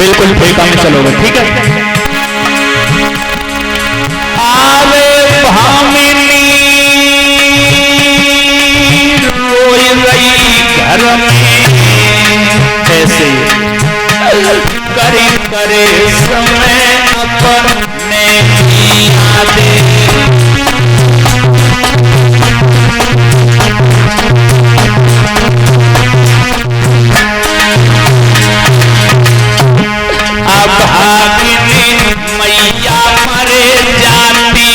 बिल्कुल ठेका में चलोगे, ठीक है। आवे भामिनी रोई रही घर में, कैसे करी करे समय अपने यादें। अब भागिनी मैया मरे जाती,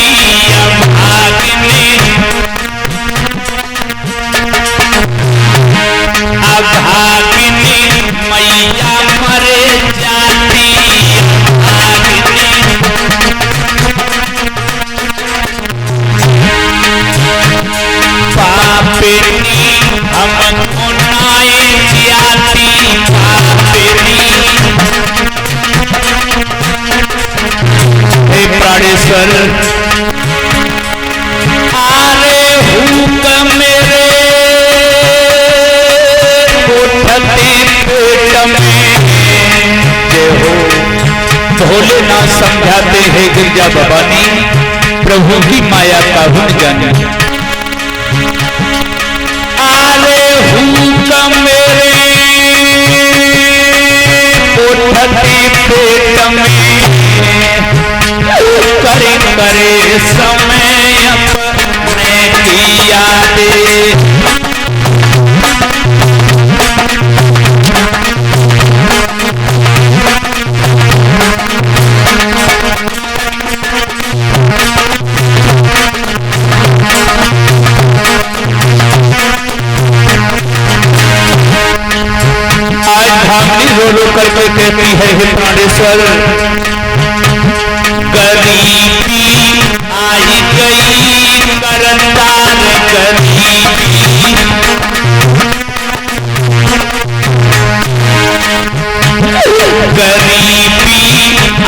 अब भागिनी मैया मरे जाती, पापिनी हम उन्नाए जाती, पापिनी। हे प्राणेश्वर, आरे हुक मेरे कोठती पेट में, जय हो। भोलेनाथ समझाते हैं गिरजा भवानी, प्रभु की माया का गुण जाने। आरे हुक मेरे कोठती पेट में, करे करे समय अपने की यादें। आज भामिनी रो रो करके कहती है, हे प्राणेश्वर, गरीबी आई गई करतार, गरीबी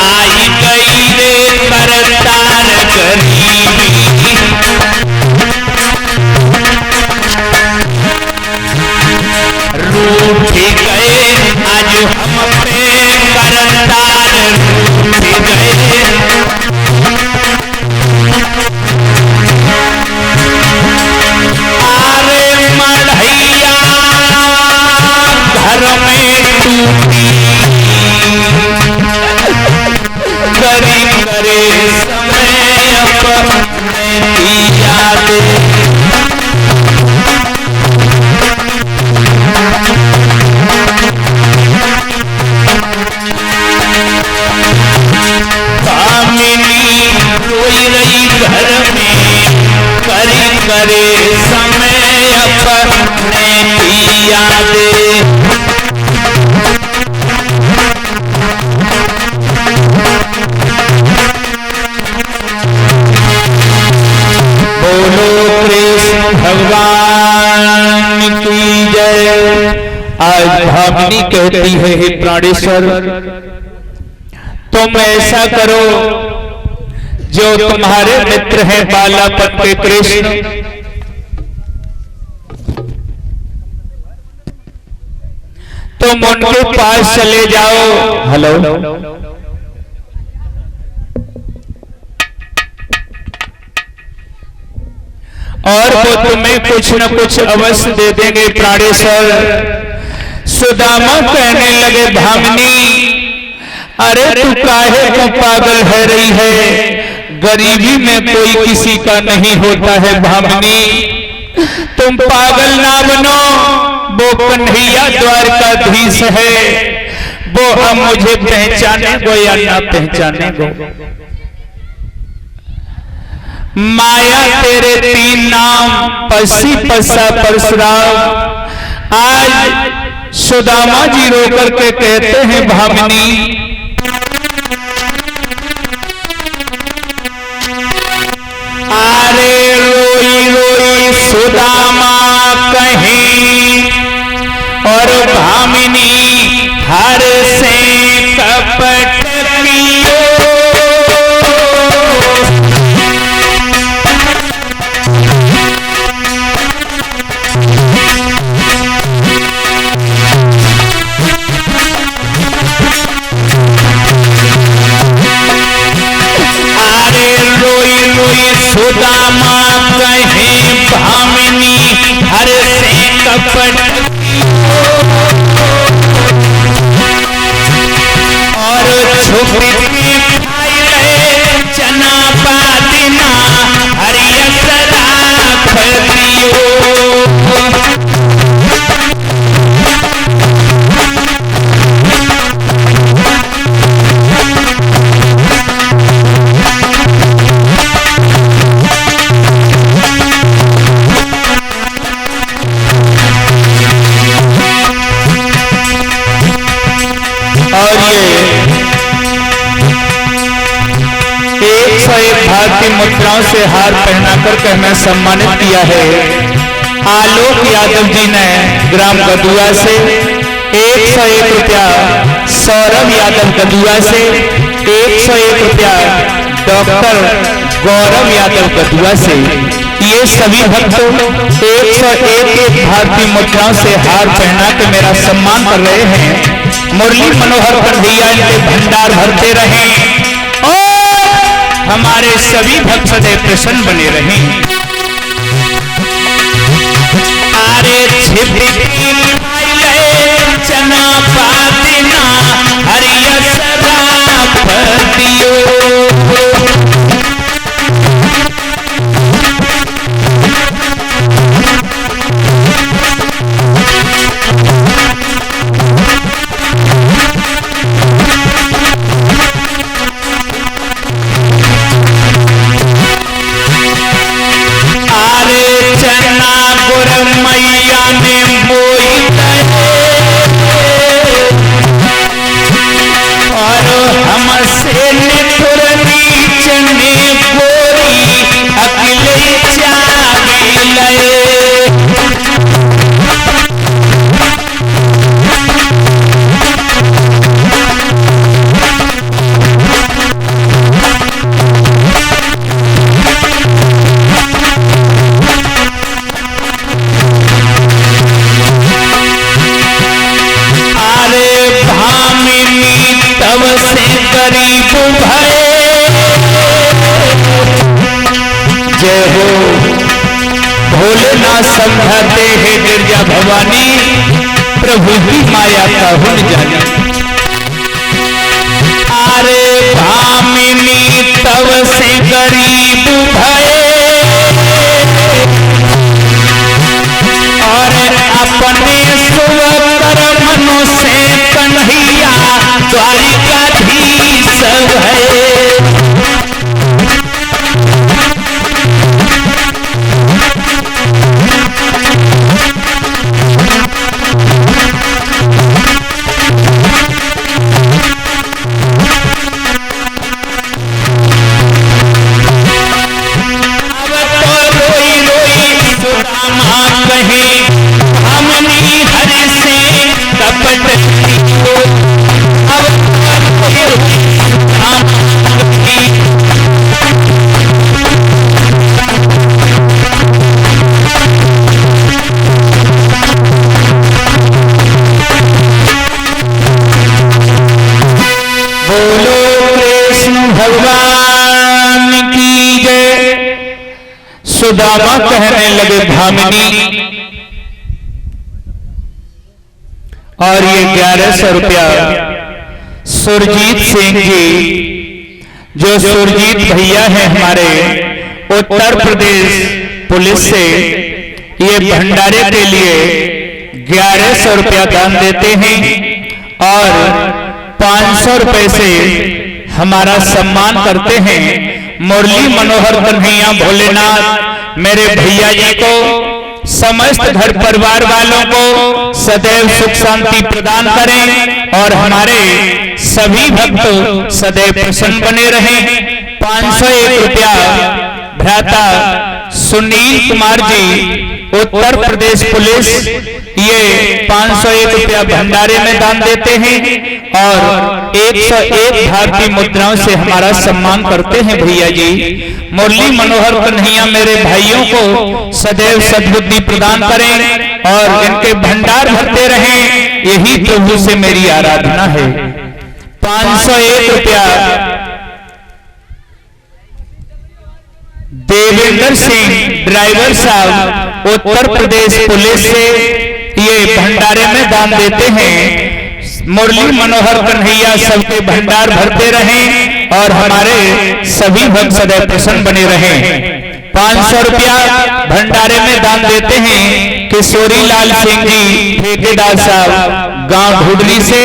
आई गई रे करतार, गरीबी। रूठ गए आज हम पे करतार, रूठ गए। आरे मढ़ैया घर में टूटी, करी करे समय अपने की यादें। भामिनी रोई रही घर में, करी करे समय अपने की यादें। बोलो कृष्ण भगवान की जय। आज भामिनी कहती है, हे प्राणेश्वर, तुम ऐसा करो, जो तुम्हारे मित्र हैं बालापन के कृष्ण, तुम उनके पास चले जाओ। हेलो, और वो तुम्हें कुछ न कुछ अवश्य दे देंगे। प्राणेश्वर, सुदामा कहने लगे, भामिनी अरे तू काहे को पागल है रही है, गरीबी में कोई किसी का नहीं होता है। भामिनी तुम पागल ना बनो, वो कन्हैया द्वारकाधीश है, वो हम मुझे पहचाने गो या ना पहचाने गो। माया तेरे तीन नाम, पसी पसा परशुराम। आज सुदामा जी रो करके कहते हैं, भामिनी आरे रोई रोई सुदामा कहीं, और भामिनी हर से कपट कियो। और छुप के खाए चना पादिना हरिया सराफ दियो। और ये 101 भारतीय मुद्राओं से हार पहनाकर के हमें सम्मानित किया है आलोक यादव जी ने ग्राम गदुआ से, 101 रुपया सौरभ यादव गदुआ से, 101 रुपया डॉक्टर गौरव यादव गदुआ से। ये सभी भक्तों 101 भारतीय मुद्राओं से हार पहना के मेरा सम्मान कर रहे हैं। मुरली मनोहर कन्हैया इनके भंडार भरते रहें और हमारे सभी भक्त सदैव प्रसन्न बने रहें। आरे चना पादिना हरिया सराफ दियो। मैया ने मोई और हमसे निठुरनी चने गोरी अकेले जागे लए। तब से गरीब भये जय हो भोलेनाथ समझाते हैं गिरजा भवानी प्रभु की माया का हुन जाने। अरे भामिनी तब से गरीब भये और अपने कर्मों से कन्हैया द्वारिकाधीश है। अब तो रोई रोई सुदामा कहे हमनी हरि से कपट बोलो कृष्ण भगवान की जय। सुदामा कहने लगे भामिनी और ये 1100 रुपया सुरजीत सिंह जी जो सुरजीत भैया है हमारे उत्तर प्रदेश पुलिस से, ये भंडारे के लिए 1100 रुपया दान देते हैं और 500 रुपए से हमारा सम्मान करते हैं। मुरली मनोहर कन्हैया भोलेनाथ मेरे भैया जी को, समस्त घर परिवार वालों को सदैव सुख शांति प्रदान करें और हमारे सभी भक्त सदैव प्रसन्न बने रहें। 501 रुपया भ्राता सुनील कुमार जी उत्तर प्रदेश पुलिस, ये 501 रुपया भंडारे में दान देते हैं और 101 भारतीय मुद्राओं से हमारा सम्मान करते हैं भैया जी। मुरली मनोहर कन्हैया मेरे भाइयों को सदैव सद्बुद्धि प्रदान करें और इनके भंडार भरते रहें, यही प्रभु से मेरी आराधना है। 501 रुपया देवेंद्र सिंह ड्राइवर साहब उत्तर प्रदेश पुलिस से, ये भंडारे में दान देते हैं। मुरली मनोहर कन्हैया सबके भंडार भरते रहें और हमारे सभी भक्त सदैव प्रसन्न बने रहें। 500 रुपया भंडारे में दान देते हैं किशोरी लाल सिंह जी ठेकेदार साहब गांव ढूडली से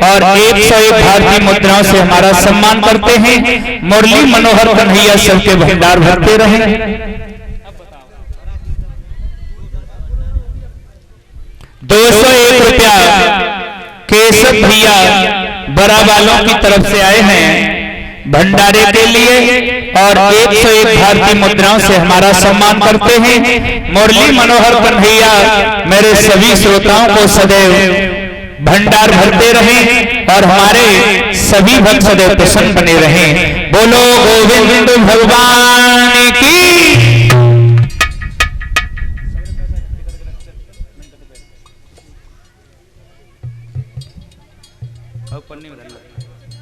और 101 भारतीय मुद्राओं से हमारा सम्मान करते हैं। मुरली मनोहर कन्हैया सबके भंडार भरते रहें। 201 रुपया केशव भैया बड़ा वालों की तरफ से आए हैं भंडारे के लिए और 101 भारतीय मुद्राओं से हमारा सम्मान करते हैं। मुरली मनोहर कन्हैया मेरे सभी श्रोताओं को सदैव भंडार भरते रहें और हमारे सभी भक्त सदैव प्रसन्न बने रहें। बोलो गोविंद भगवान की।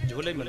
झोले में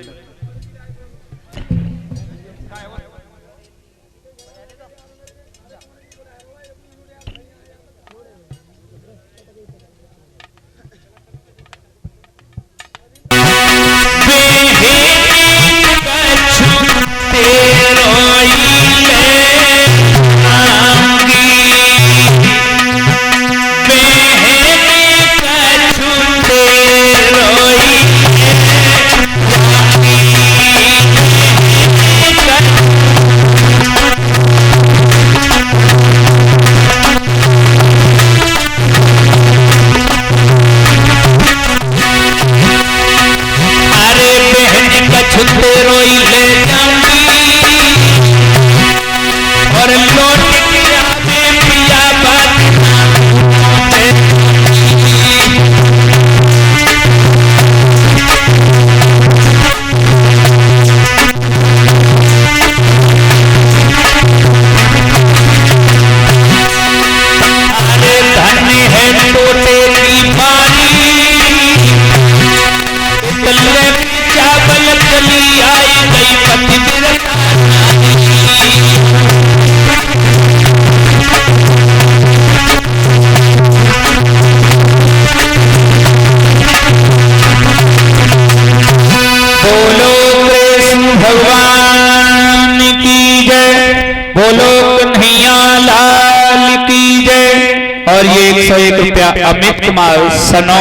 और ये 101 रुपया अमित कुमार सनो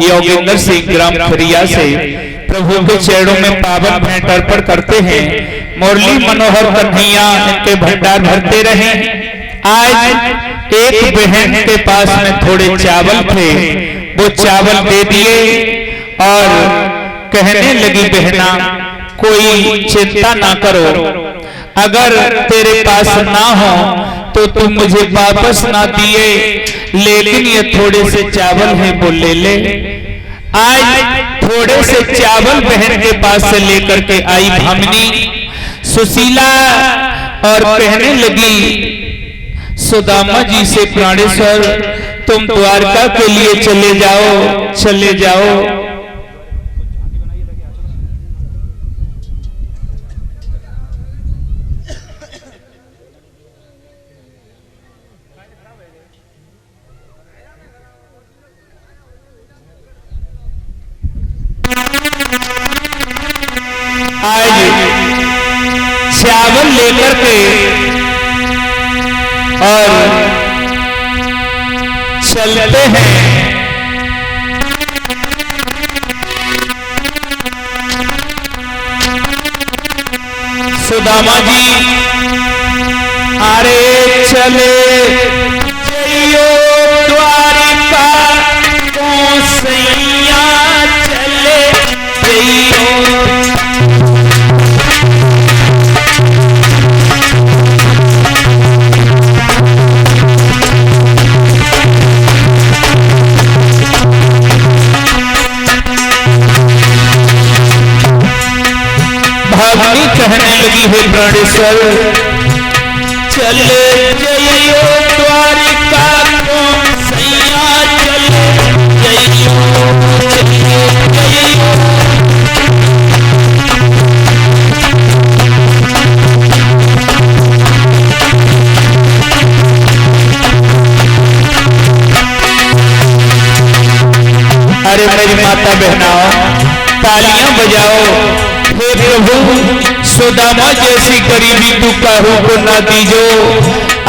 योगेंद्र सिंह ग्राम खरिया से प्रभु के चरणों में पावन भेंट अर्पण करते हैं। मुरली मनोहर कन्हैया इनके भंडार भरते रहें। आज एक बहन के पास में थोड़े चावल थे, वो चावल दे दिए और कहने लगी बहना कोई चिंता ना करो, अगर तेरे पास ना हो तो तुम मुझे वापस ना दिए, लेकिन ये थोड़े से चावल है वो ले ले। आज थोड़े से चावल बहन के पास से लेकर के आई भामिनी सुशीला और कहने लगी सुदामा जी से प्राणेश्वर तुम द्वारका के लिए चले जाओ, चले जाओ। आज चावल लेकर के और चलते हैं। सुदामा जी अरे चले जइयो द्वारिका को सैया चले जइयो। भाभी कहने लगी है प्राणेश्वर चले जइयो द्वारिका को सैया चले जइयो, चले जइयो। अरे मेरी माता बहनाओ तालियां बजाओ। हे प्रभु सुदामा जैसी गरीबी तू काहू को ना दीजो।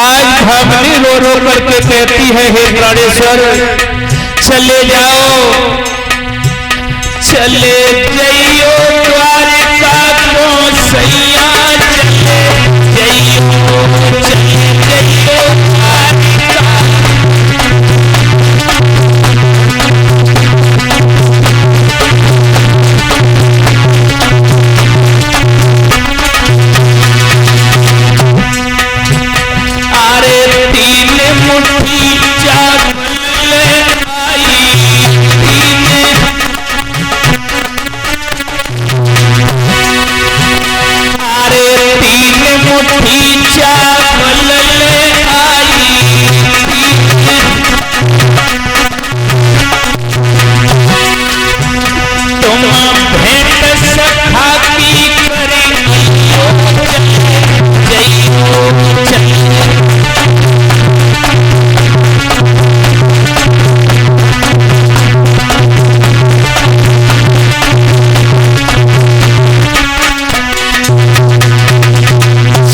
आज भावनी रो रो करके कहती है हे प्राणेश्वर चले जाओ, चले जाइयो द्वारिका को सैया, चले जाइयो, चले जाइयो द्वारिका। अरे तीन मुट्ठी चावल आई, तीन मुट्ठी चावल ले आई, तुम भेंट सखा की करी जइयो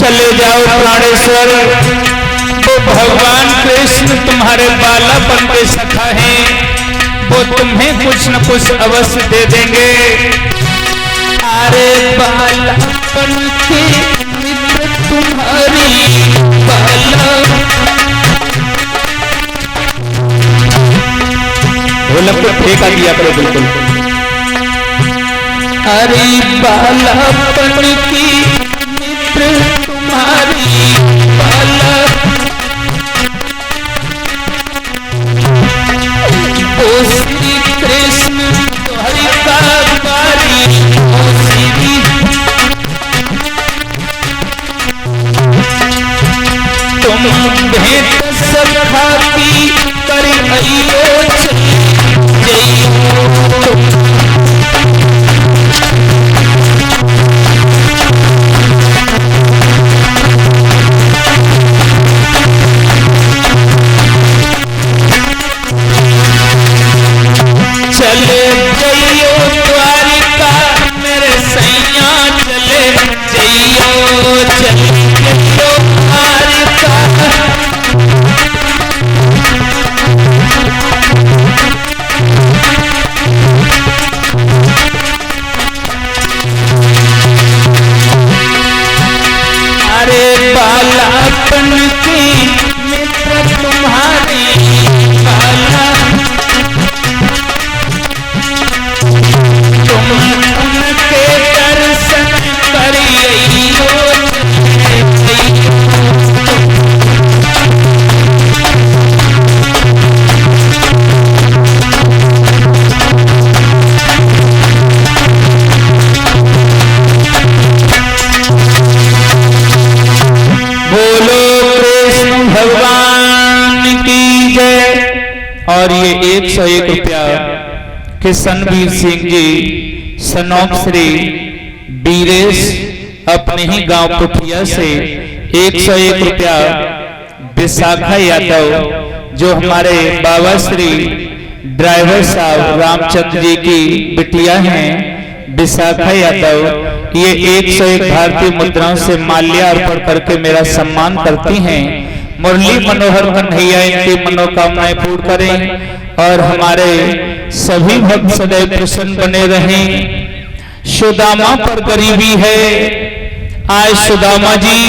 चले जाओ प्राणेश्वर। वो भगवान कृष्ण तुम्हारे बालापन के सखा हैं, वो तुम्हें कुछ न कुछ अवश्य दे देंगे। अरे बालापन के मित्र तुम्हारी ढोलक को ठेका दिया करो बिल्कुल। अरे बालापन की तुम्हारी बाला ओ श्री कृष्ण द्वारिका बारी, ओ श्री तुम भेंट सखा की करी अइयो जइयो। चले जइयो द्वारिका मेरे सैया, चले जइयो, चले जइयो द्वारिका। अरे बालापन की मित्र तुम्हारी बाला, तुम उनके दर्शन करियो। बोलो कृष्ण भगवान की जय। और ये 101 रुपया किशनवीर सिंह जी सनौप श्री बीरेश अपने ही गांव पुठिया से 101 रुपया विशाखा यादव जो हमारे बाबा श्री ड्राइवर साहब रामचंद्र जी की बिटिया हैं विशाखा यादव, ये 101 भारतीय मुद्राओं से माल्या अर्पण करके मेरा सम्मान करती हैं। मुरली मनोहर कन्हैया इनकी मनोकामनाएं पूर्ण करें और हमारे सभी भक्त सदैव प्रसन्न बने रहें। सुदामा पर गरीबी है। आज सुदामा जी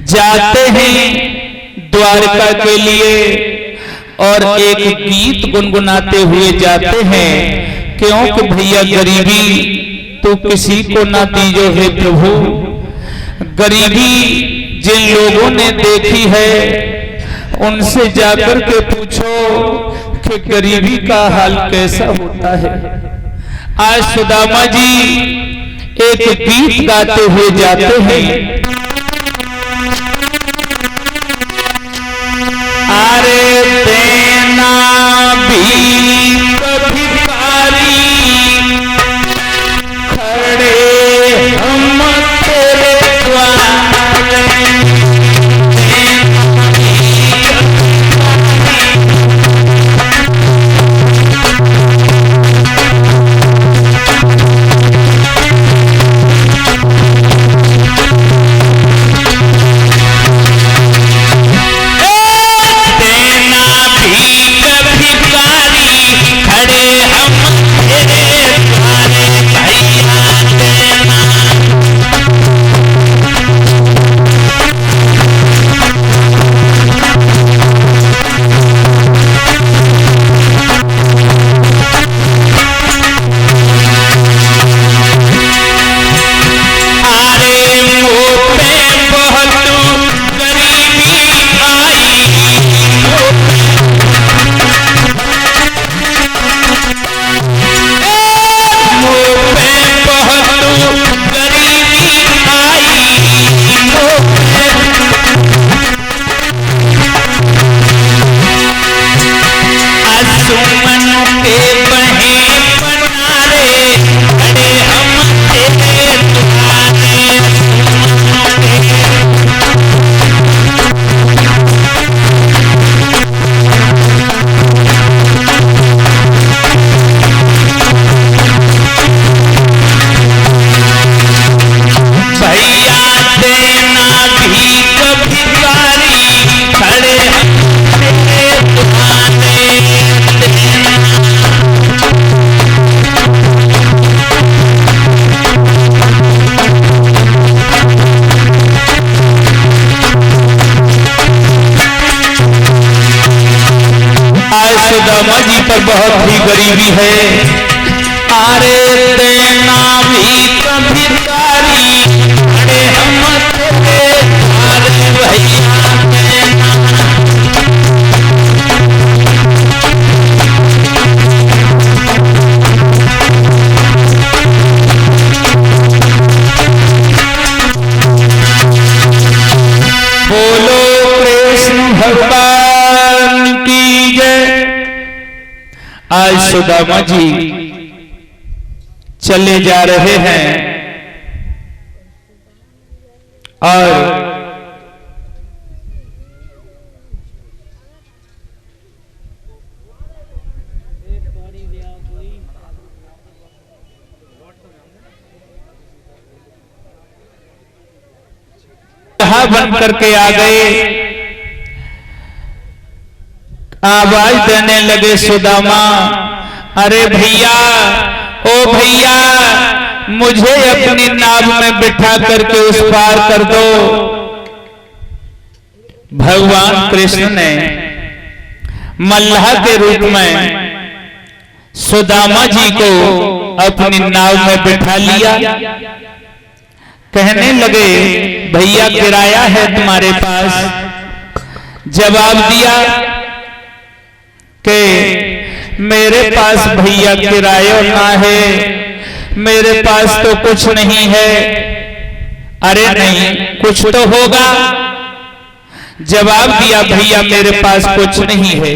जाते हैं द्वारका के लिए और एक गीत गुनगुनाते हुए जाते हैं, क्योंकि भैया गरीबी तो किसी को ना दीजो हे प्रभु। गरीबी जिन लोगों ने देखी है उनसे जाकर के पूछो कि गरीबी का हाल कैसा होता है। आज सुदामा जी एक गीत गाते हुए जाते हैं। अरे देना भी भिखारी खड़े हम तेरे द्वार। सुदामा जी पर बहुत ही गरीबी है। अरे देना भी कभी कारी, अरे हम तेरे अरे भैया बोलो कृष्ण भगवान की जय। आज सुदामा जी चले जा रहे हैं और बन करके आ गए। आवाज देने लगे सुदामा, अरे भैया, ओ भैया, मुझे अपनी नाव में बिठा करके उस पार कर दो। भगवान कृष्ण ने मल्लाह के रूप में सुदामा जी को अपनी नाव में बिठा लिया। कहने लगे, भैया किराया है तुम्हारे पास। जवाब दिया कि मेरे पास भैया किराया ना है, मेरे पास तो कुछ नहीं है। अरे नहीं, कुछ तो होगा। जवाब दिया, भैया मेरे पास कुछ नहीं है।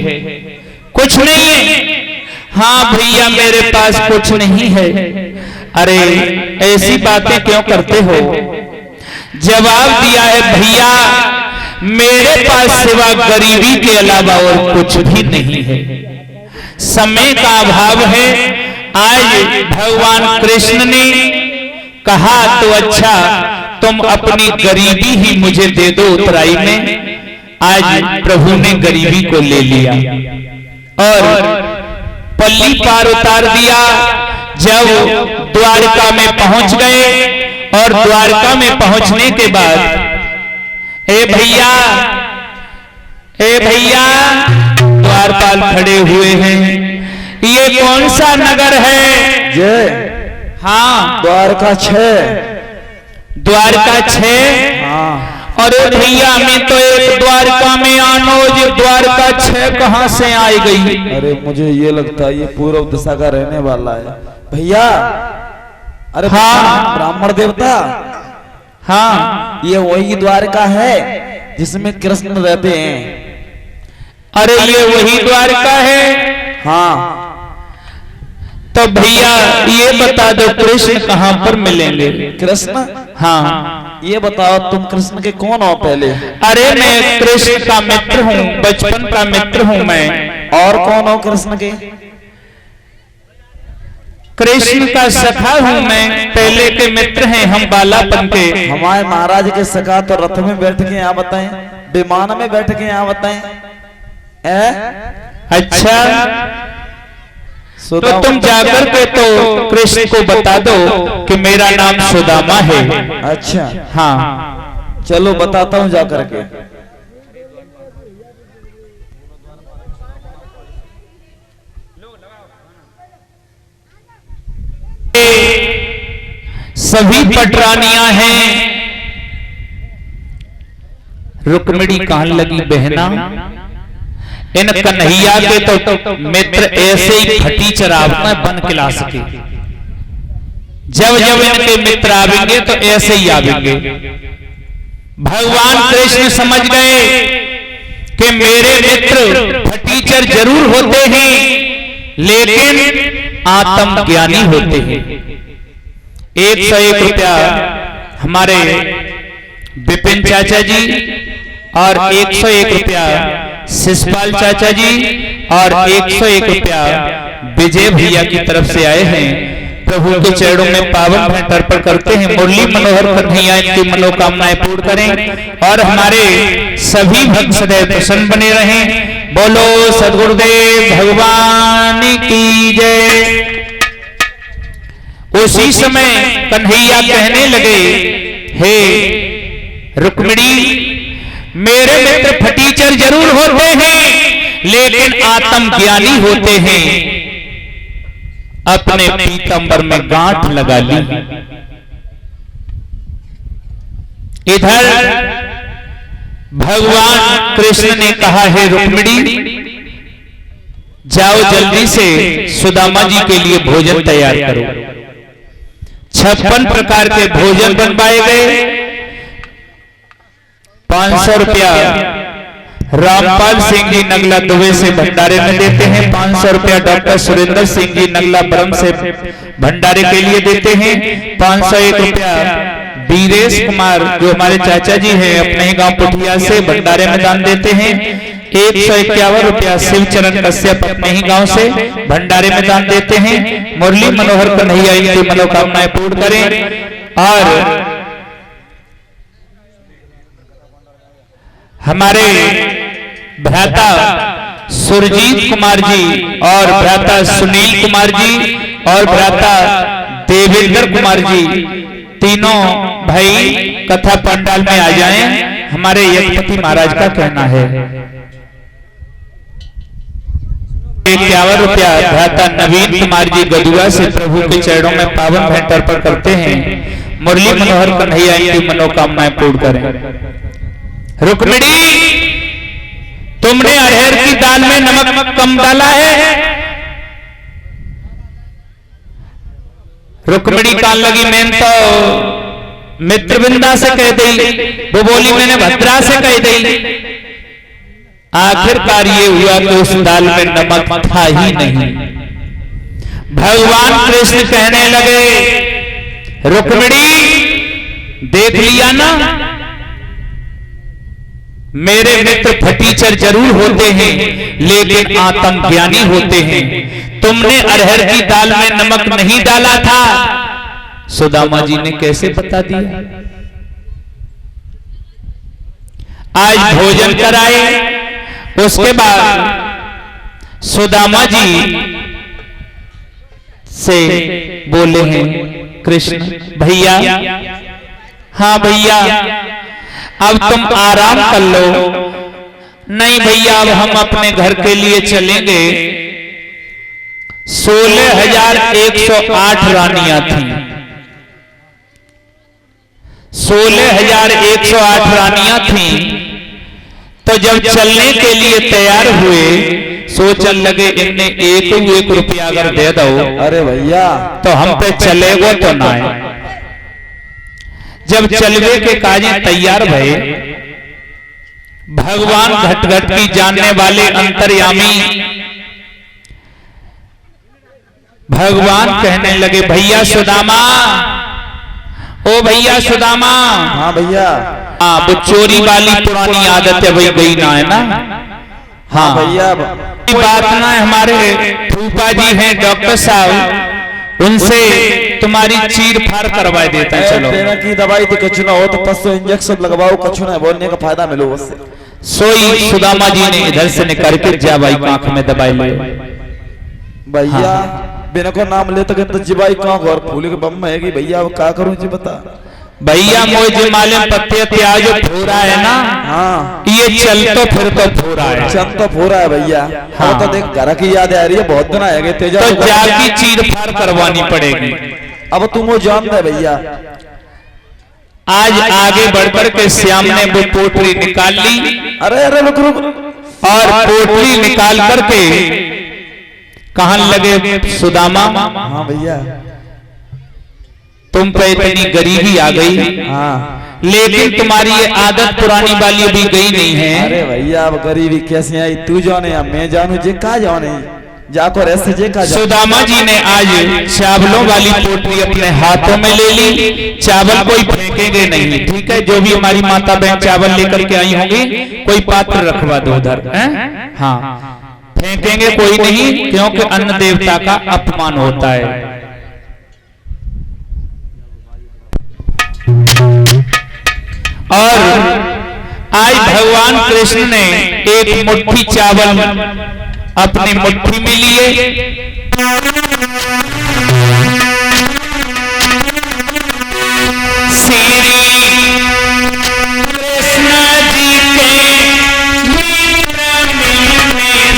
कुछ नहीं है? हाँ भैया मेरे पास कुछ नहीं है। अरे ऐसी बातें क्यों करते हो? जवाब दिया है, भैया मेरे पास सिवा गरीबी के अलावा और कुछ भी नहीं है। समय का अभाव है। आज भगवान कृष्ण ने कहा तो अच्छा, तुम अपनी गरीबी ही मुझे दे दो उतराई में। आज प्रभु ने गरीबी को ले लिया और पल्ली पार उतार दिया। जब द्वारका में पहुंच गए और द्वारका में पहुंचने के बाद, ए भैया द्वारपाल खड़े हुए हैं। ये कौन सा नगर है? जय हाँ, द्वारका 6। द्वारका 6। हाँ। अरे भैया मैं तो एक द्वारका में आनोज, द्वारका 6 कहां से आई गई? अरे मुझे ये लगता है ये पूर्व दिशा का रहने वाला है भैया। अरे हाँ, ब्राह्मण देवता। हाँ, ये वही द्वारका है जिसमें कृष्ण रहते हैं। अरे ये वही द्वारका है। हाँ। तो भैया ये बता दो कृष्ण कहां पर मिलेंगे? कृष्ण? हाँ, ये बताओ तुम कृष्ण के कौन हो पहले? अरे मैं कृष्ण का मित्र हूँ, बचपन का मित्र हूँ मैं। और कौन हो कृष्ण के? कृष्ण का सखा हूँ मैं, पहले के मित्र हैं हम बालापन के। हमारे महाराज के सखा तो रथ में बैठ के यहाँ बताएं, विमान में बैठ के यहाँ बताएं। अच्छा, तो तुम जाकर के तो कृष्ण को बता दो कि मेरा नाम सुदामा है। अच्छा हाँ, चलो बताता हूँ जाकर के। सभी पटरानियां हैं। रुक्मिणी कहने लगी, बहना इन कन्हैया के तो मित्र ऐसे ही फटी चरावता बन के ला सके। जब जब इनके मित्र आवेंगे तो ऐसे ही आवेंगे। भगवान कृष्ण समझ गए कि मेरे मित्र फटीचर जरूर होते हैं लेकिन आत्मज्ञानी होते हैं। 101 रुपया हमारे विपिन चाचा जी और 101 रुपया शिषपाल चाचा जी और 101 रुपया विजय भैया की तरफ से आए हैं। प्रभु के चरणों में पावन भेंट अर्पण करते हैं। मुरली मनोहर कन्हैया इनकी मनोकामनाएं पूर्ण करें और हमारे सभी भक्त सदैव प्रसन्न बने रहें। बोलो सद्गुरुदेव भगवान की जय। उसी समय कन्हैया कहने लगे, हे रुक्मिणी, मेरे मित्र फटीचर जरूर होते हैं लेकिन आत्मज्ञानी होते हैं अपने पीतंबर में गांठ लगा ली। इधर भगवान कृष्ण ने कहा है रुक्मिणी जाओ जल्दी से सुदामा जी के लिए भोजन तैयार करो। 56 प्रकार के भोजन बनवाए गए। 500 रुपया रामपाल सिंह जी नगला दुबे से भंडारे में देते हैं। 500 रुपया डॉक्टर सुरेंद्र सिंह जी नगला ब्रह्म से भंडारे के लिए देते हैं। 501 रुपया वीरेश कुमार जो हमारे चाचा जी हैं अपने ही गांव पुठिया से भंडारे में दान देते हैं। 151 रुपया शिवचरण कश्यप अपने ही गांव से भंडारे में दान देते हैं। मुरली मनोहर कन्हैया इनकी मनोकामनाएं पूर्ण करें। और हमारे भ्राता सुरजीत कुमार जी और भ्राता सुनील कुमार जी और भ्राता देवेंद्र कुमार जी तीनों भाई कथा पंडाल में आ जाएं। हमारे यज्ञपति महाराज का कहना है। 51 रुपया भ्राता नवीन कुमार जी गदुआ से प्रभु के चरणों में पावन भेंट अर्पण करते हैं। मुरली मनोहर कन्हैया इनकी मनोकामनाएं पूर्ण करें। रुक्मिणी तुमने अरहर की दाल में नमक कम डाला है। रुक्मिणी कान लगी मैंने तो मित्रविंदा से कह दी, वो बोली मैंने भद्रा से कह दी। आखिरकार ये हुआ कि उस दाल में नमक था ही नहीं। भगवान कृष्ण कहने लगे रुक्मिणी देख लिया ना, मेरे मित्र फटीचर जरूर होते हैं लेकिन आत्मज्ञानी होते हैं। तुमने अरहर की दाल में नमक नहीं डाला था। सुदामा जी ने कैसे बता दिया। आज भोजन कराए, उसके बाद सुदामा जी से बोले हैं कृष्ण भैया, हाँ भैया अब तुम आराम कर लो। नहीं भैया अब हम अपने घर के लिए चलेंगे। 16,108 रानियां थीं। 16,108 रानियां थीं। तो जब चलने के लिए तैयार हुए सोचने लगे इनने एक रुपया अगर दे दो अरे भैया तो हम पे चलेगो तो ना है। जब चलवे के काजे तैयार भये, भगवान घट घट की जानने वाले अंतर्यामी भगवान कहने लगे भैया सुदामा, ओ भैया सुदामा। हाँ भैया। हाँ वो चोरी वाली पुरानी आदत है वही गई ना है ना। हाँ भैया बात ना है। हमारे फूफा जी हैं डॉक्टर साहब, उनसे तुम्हारी चीर फाड़ करवा देता है। चलो देना की दवाई तो कुछ ना हो तो पसो इंजेक्शन लगवाओ, कुछ ना बोलने का फायदा मिलो उससे। सोई सुदामा जी ने इधर से निकल के जाबाई की आंख में दबाई ले। भैया बिना को नाम ले तो जिबाई कहाँ और फूले के बम है कि भैया वो क्या करूं जी बता। भैया मुझे मालूम पत्ते प्याज फोरा है ना। हाँ ये चल तो फिर तो फोरा है। चल तो फोरा है भैया। हाँ तो देख घर की याद आ रही है, बहुत दिन आएंगे तेजा तो जाके चीर फाड़ करवानी पड़ेगी। अब तुम वो जान दे भैया। आज आगे बढ़कर के श्याम ने वो पोटली निकाल ली। अरे अरे रुक रुक। और पोटली निकाल करके कहने लगे सुदामा, हाँ भैया तुम पे इतनी गरीबी आ गई। हाँ लेकिन तुम्हारी ये आदत पुरानी वाली अभी गई नहीं है। अरे भैया अब गरीबी कैसे आई, तू जाने या मैं जानू जे का जाने जाको ऐसे जे का जाने। सुदामा जी ने आज चावलों वाली पोटली अपने हाथों में ले ली। चावल कोई फेंकेंगे नहीं, ठीक है। जो भी हमारी माता बहन चावल लेकर के आई होंगी कोई पात्र रखवा दो उधर। हाँ फेंकेंगे कोई नहीं, क्योंकि अन्न देवता का अपमान होता है। और आज भगवान कृष्ण ने एक मुट्ठी चावल अपनी मुट्ठी में लिए। श्री कृष्ण जी के मित्र में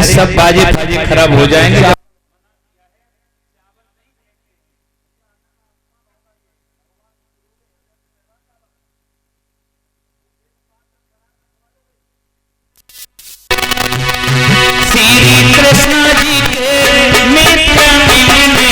अरे सब बाजे खराब हो जाएंगे। श्री कृष्ण जी के मित्र मिलने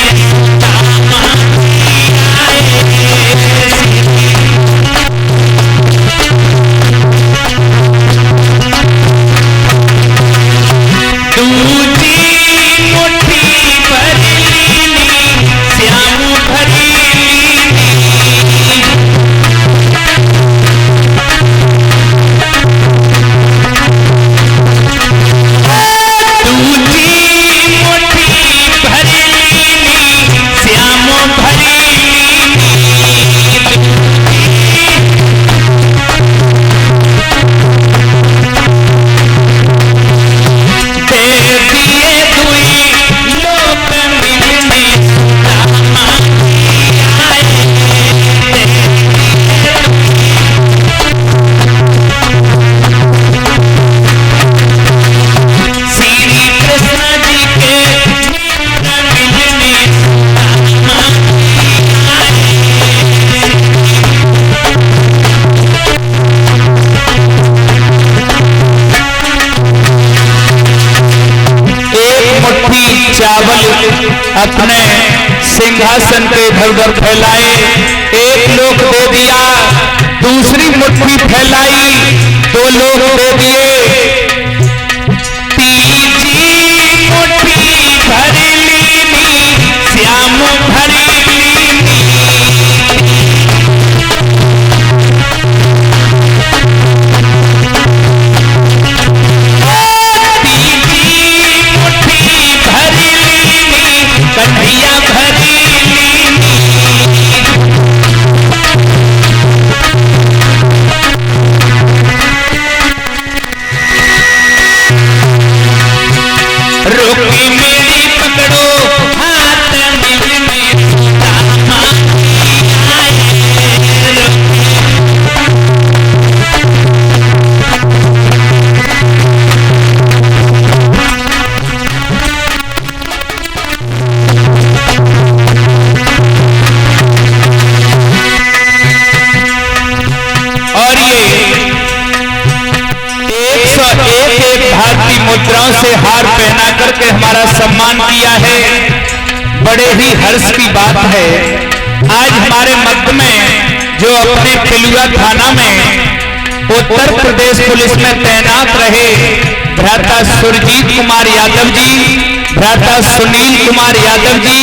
चावल अपने सिंहासन पे इधर उधर फैलाए, एक लोग दे दिया, दूसरी मुट्ठी फैलाई, दो लोग दे दिए, तीसरी मुट्ठी भर लीनी, श्याम भर लीनी। कन्हैया भरी रोकी मेरी पकड़ो हाथ में भारतीय मुद्राओं से हार पहना करके हमारा सम्मान किया है। बड़े ही हर्ष की बात है। आज हमारे मध्य में जो अपने पिलुआ थाना में उत्तर प्रदेश पुलिस में तैनात रहे भ्राता सुरजीत कुमार यादव जी, भ्राता सुनील कुमार यादव जी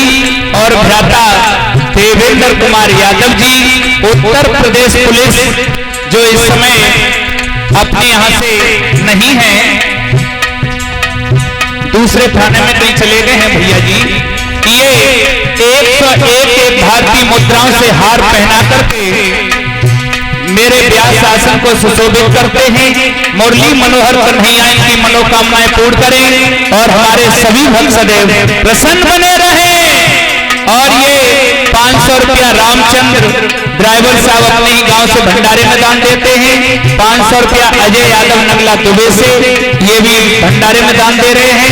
और भ्राता देवेंद्र कुमार यादव जी, उत्तर प्रदेश पुलिस जो इस समय अपने यहाँ से नहीं है, दूसरे थाने में कहीं चले गए हैं भैया जी। ये 101 भारतीय मुद्राओं से हार पहना करके मेरे व्यास शासन को सुशोभित करते हैं। मुरली मनोहर कन्हैया की मनोकामनाएं पूर्ण करें और हमारे सभी भक्त सदैव प्रसन्न बने रहें। और ये 500 रुपया रामचंद्र ड्राइवर साहब अपने ही गांव से भंडारे में दान देते हैं। 500 रुपया अजय यादव नगला दुबे से ये भी भंडारे में दान दे रहे हैं।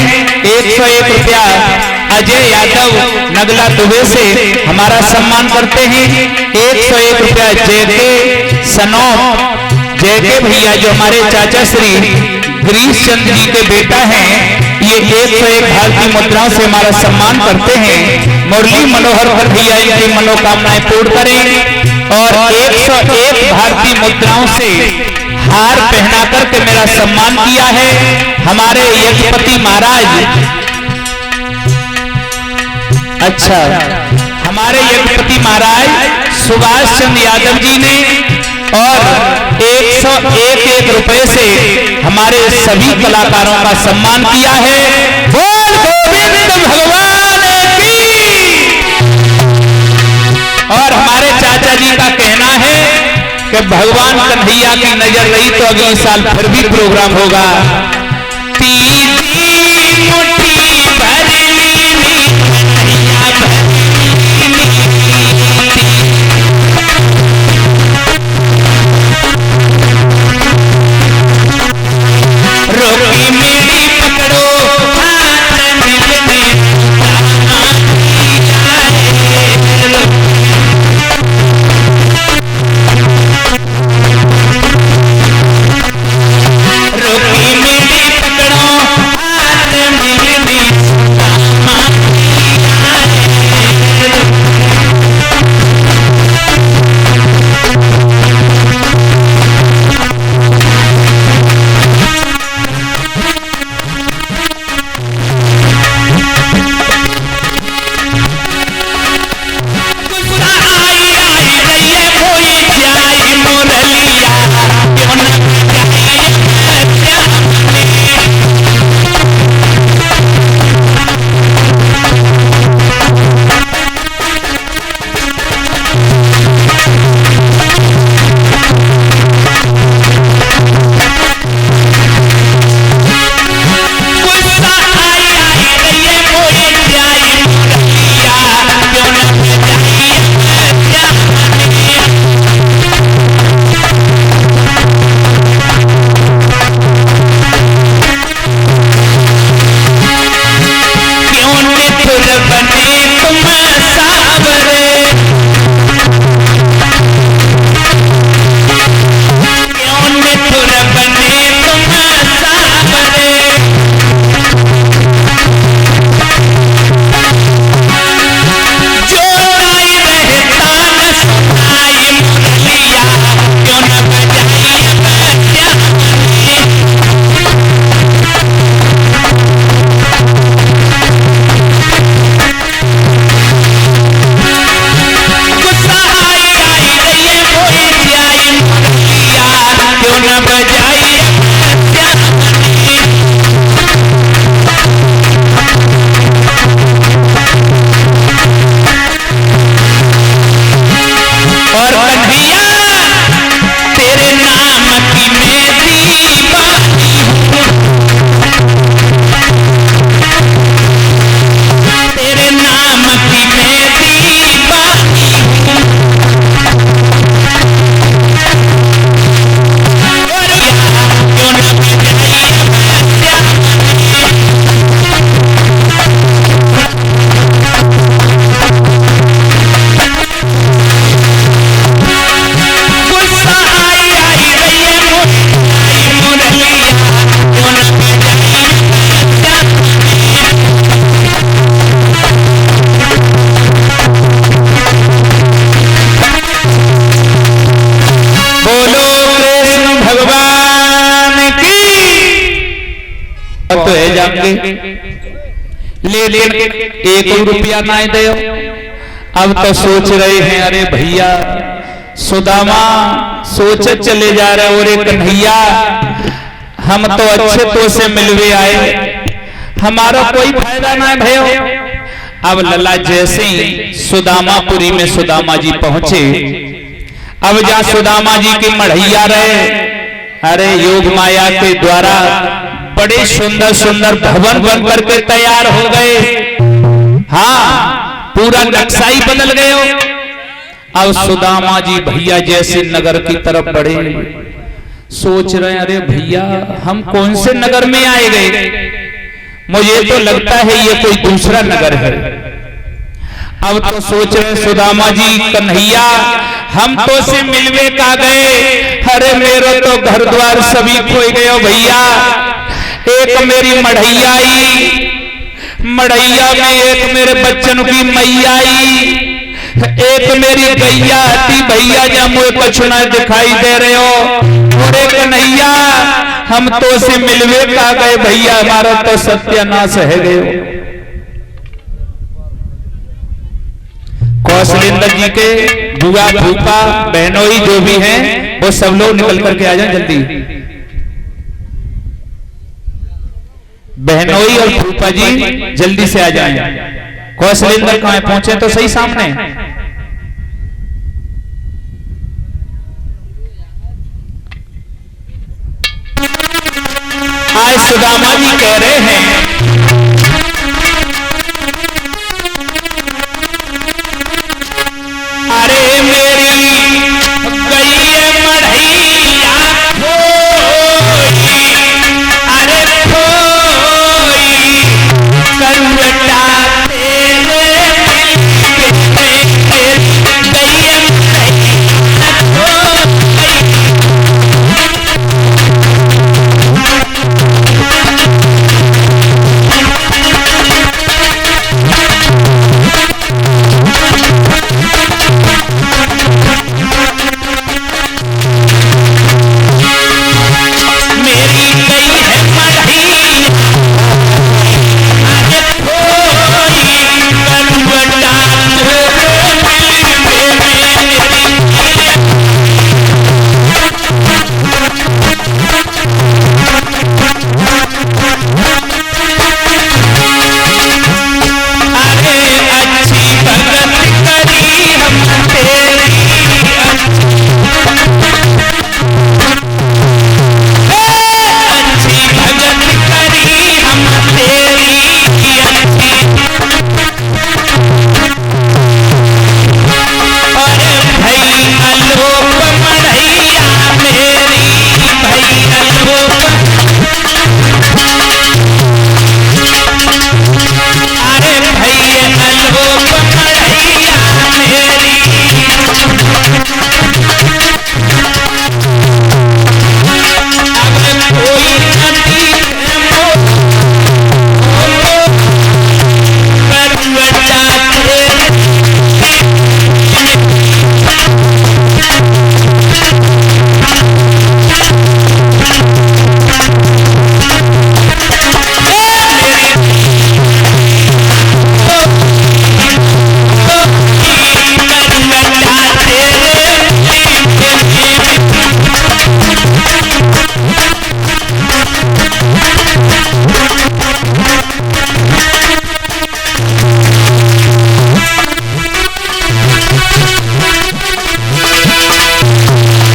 101 रुपया अजय यादव नगला दुबे से हमारा सम्मान करते हैं। 101 रुपया जयके सनौत जयके भैया जो हमारे चाचा श्री गिरीश चंद्र जी के बेटा हैं, ये 101 भारतीय मुद्राओं से हमारा सम्मान करते हैं। मुरली मनोहर भैया की मनोकामनाएं पूर्ण करें और 101 भारतीय मुद्राओं से हार पहना करके मेरा सम्मान किया है। हमारे यज्ञपति महाराज, अच्छा हमारे यज्ञपति महाराज सुभाष चंद्र यादव जी ने और 101 रुपए से हमारे सभी कलाकारों का सम्मान किया है। बोल गोविंद भगवान की। और हमारे चाचा जी का कहना है कि भगवान कन्हैया की नजर रही तो अगले साल फिर भी प्रोग्राम होगा। तीसरी मुट्ठी भर रोकी मेरी पकड़ो लेकिन 1 रुपया ना दे। अब तो सोच रहे हैं अरे भैया सुदामा सोच चले जा रहे और कन्हैया हम तो अच्छे तो से मिलवे आए, हमारा कोई फायदा ना है भयो। अब लला जैसे ही सुदामापुरी में सुदामा जी पहुंचे, अब जहां सुदामा जी की मढ़ैया रहे, अरे योग माया के द्वारा बड़े सुंदर सुंदर भवन बन करके तैयार हो गए। हाँ, पूरा नक्शा ही बदल गए। अब सुदामा जी भैया जैसे नगर की तरफ बढ़े, सोच रहे हैं अरे भैया हम कौन से नगर में आए गए, मुझे तो लगता है ये कोई दूसरा नगर है। अब तो सोच रहे सुदामा जी कन्हैया हम तो से मिलवे का गए, अरे मेरे तो घर द्वार सभी खोए गए भैया। एक मेरी मढ़ैया आई, मढ़ैया में एक मेरे बच्चन की मैया आई, एक मेरी गैया थी भैया जब मुझे कुछ ना दिखाई दे रहे हो, और एक कन्हैया हम तो से मिलवे का गए भैया, हमारा तो सत्यानाश है गए। कौशलेंद्र जी के बुआ फूफा बहनोई जो भी हैं वो सब लोग निकल करके आ जाएं जल्दी। बहनोई और फूफा जी जल्दी से आ जाएं। कौशलेंद्र कहां पहुंचे तो सही सामने। आज सुदामा जी कह रहे हैं